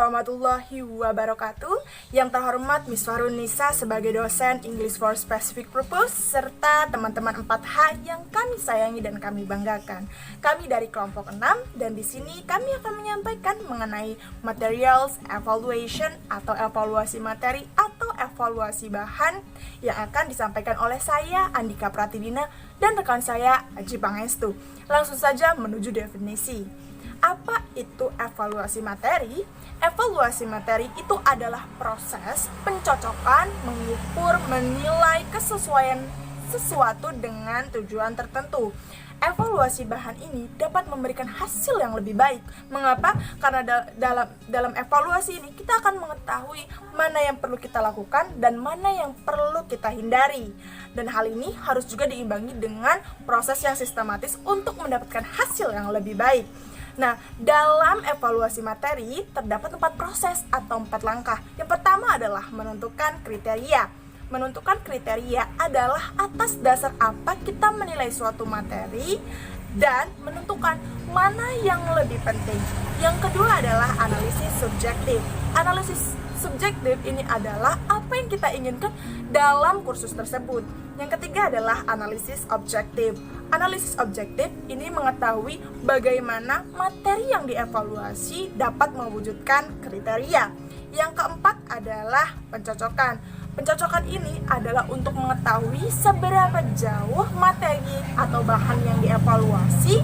warahmatullahi wabarakatuh. Yang terhormat Miss Farunisa sebagai dosen English for Specific Purpose serta teman-teman 4H yang kami sayangi dan kami banggakan. Kami dari kelompok 6 dan di sini kami akan menyampaikan mengenai materials evaluation atau evaluasi materi atau evaluasi bahan yang akan disampaikan oleh saya Andika Pratidina dan rekan saya Aji Pangestu. Langsung saja menuju definisi. Apa itu evaluasi materi? Evaluasi materi itu adalah proses pencocokan, mengukur, menilai kesesuaian sesuatu dengan tujuan tertentu. Evaluasi bahan ini dapat memberikan hasil yang lebih baik. Mengapa? Karena dalam evaluasi ini kita akan mengetahui mana yang perlu kita lakukan dan mana yang perlu kita hindari. Dan hal ini harus juga diimbangi dengan proses yang sistematis untuk mendapatkan hasil yang lebih baik. Nah, dalam evaluasi materi terdapat 4 proses atau 4 langkah. Yang pertama adalah menentukan kriteria. Menentukan kriteria adalah atas dasar apa kita menilai suatu materi dan menentukan mana yang lebih penting. Yang kedua adalah analisis subjektif. Analisis subjektif ini adalah apa yang kita inginkan dalam kursus tersebut. Yang ketiga adalah analisis objektif. Analisis objektif ini mengetahui bagaimana materi yang dievaluasi dapat mewujudkan kriteria. Yang keempat adalah pencocokan. Pencocokan ini adalah untuk mengetahui seberapa jauh materi atau bahan yang dievaluasi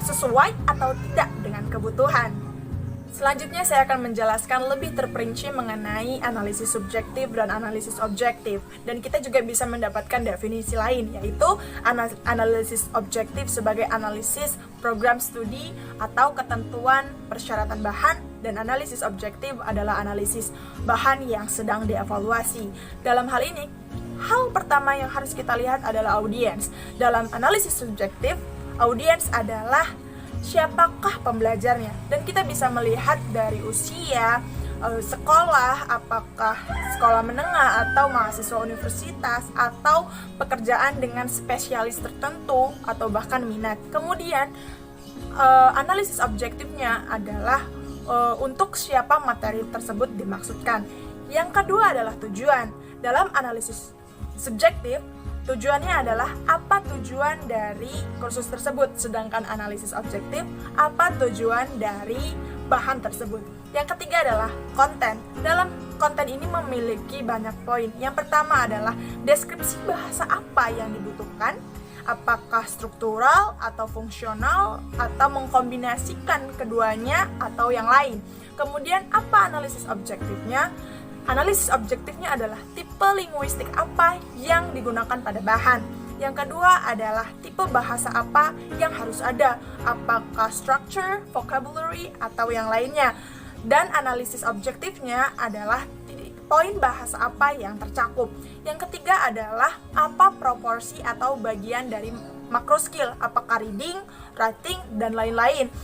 sesuai atau tidak dengan kebutuhan. Selanjutnya saya akan menjelaskan lebih terperinci mengenai analisis subjektif dan analisis objektif. Dan kita juga bisa mendapatkan definisi lain, yaitu analisis objektif sebagai analisis program studi atau ketentuan persyaratan bahan, dan analisis objektif adalah analisis bahan yang sedang dievaluasi. Dalam hal ini, hal pertama yang harus kita lihat adalah audiens. Dalam analisis subjektif, audiens adalah siapakah pembelajarnya, dan kita bisa melihat dari usia, sekolah, apakah sekolah menengah atau mahasiswa universitas atau pekerjaan dengan spesialis tertentu atau bahkan minat. Kemudian analisis objektifnya adalah untuk siapa materi tersebut dimaksudkan. Yang kedua adalah tujuan. Dalam analisis subjektif, tujuannya adalah apa tujuan dari kursus tersebut, sedangkan analisis objektif, apa tujuan dari bahan tersebut. Yang ketiga adalah konten. Dalam konten ini memiliki banyak poin. Yang pertama adalah deskripsi bahasa apa yang dibutuhkan, apakah struktural atau fungsional, atau mengkombinasikan keduanya atau yang lain. Kemudian apa analisis objektifnya? Analisis objektifnya adalah tipe linguistik apa yang digunakan pada bahan. Yang kedua adalah tipe bahasa apa yang harus ada, apakah structure, vocabulary, atau yang lainnya. Dan analisis objektifnya adalah poin bahasa apa yang tercakup. Yang ketiga adalah apa proporsi atau bagian dari macro skill, apakah reading, writing, dan lain-lain.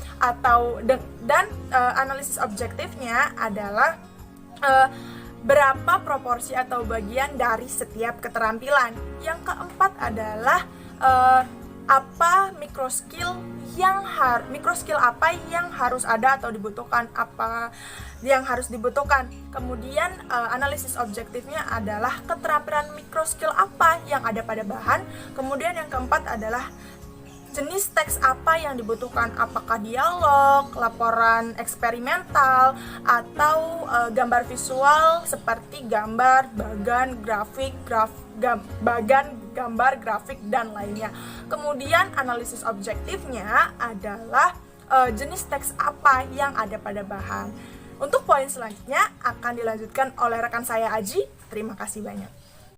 Analisis objektifnya adalah berapa proporsi atau bagian dari setiap keterampilan. Yang keempat adalah apa micro skill apa yang harus ada atau dibutuhkan, apa yang harus dibutuhkan. Kemudian analisis objektifnya adalah keterampilan micro skill apa yang ada pada bahan. Kemudian yang keempat adalah jenis teks apa yang dibutuhkan, apakah dialog, laporan eksperimental, atau gambar visual seperti gambar, gambar, grafik, dan lainnya. Kemudian analisis objektifnya adalah jenis teks apa yang ada pada bahan. Untuk poin selanjutnya akan dilanjutkan oleh rekan saya Aji. Terima kasih banyak.